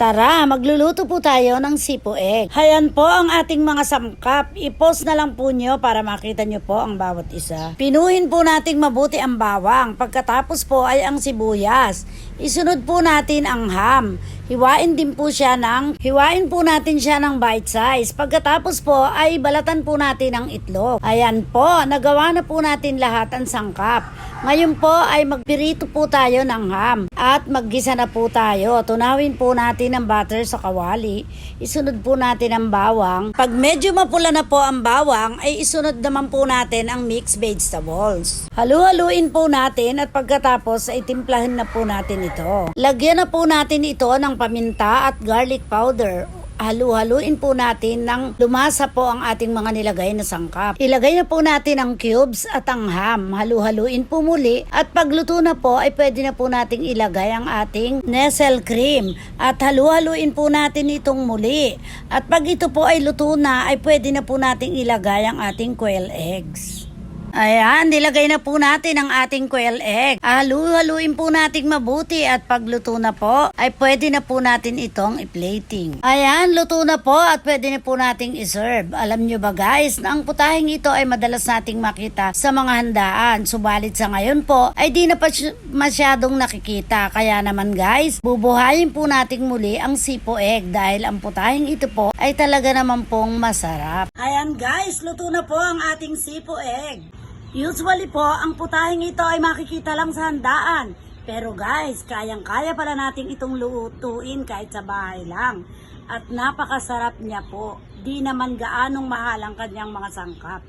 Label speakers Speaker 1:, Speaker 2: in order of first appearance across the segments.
Speaker 1: Tara, magluluto po tayo ng sipo egg. Hayan po ang ating mga sangkap. I-post na lang po nyo para makita nyo po ang bawat isa. Pinuhin po nating mabuti ang bawang. Pagkatapos po ay ang sibuyas. Isunod po natin ang ham. Hiwain po natin siya ng bite size. Pagkatapos po ay balatan po natin ang itlog. Ayan po, nagawa na po natin lahat ang sangkap. Ngayon po ay magpirito po tayo ng ham at maggisa na po tayo. Tunawin po natin ang butter sa kawali. Isunod po natin ang bawang. Pag medyo mapula na po ang bawang ay isunod naman po natin ang mixed vegetables. Halu-haluin po natin at pagkatapos ay timplahin na po natin ito. Lagyan na po natin ito ng paminta at garlic powder. Halu-haluin po natin nang lumasa po ang ating mga nilagay na sangkap. Ilagay na po natin ang cubes at ang ham. Halu-haluin po muli at pagluto na po ay pwede na po nating ilagay ang ating Nestle cream. At halu-haluin po natin itong muli. At pag ito po ay luto na ay pwede na po nating ilagay ang ating quail eggs. Ayan, nilagay na po natin ang ating quail egg. Halu-haluin po natin mabuti at pagluto na po, ay pwede na po natin itong i-plating. Ayan, luto na po at pwede na po nating i-serve. Alam nyo ba guys, na ang putahing ito ay madalas nating makita sa mga handaan. Subalit sa ngayon po, ay di na pa masyadong nakikita. Kaya naman guys, bubuhayin po natin muli ang sipo egg dahil ang putahing ito po ay talaga naman pong masarap. Ayan guys, luto na po ang ating sipo egg. Usually po, ang putahing ito ay makikita lang sa handaan. Pero guys, kayang-kaya pala natin itong lutuin kahit sa bahay lang. At napakasarap niya po. Di naman gaanong mahal ang kanyang mga sangkap.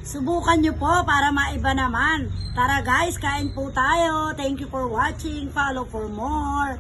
Speaker 1: Subukan nyo po para maiba naman. Tara guys, kain po tayo. Thank you for watching. Follow for more.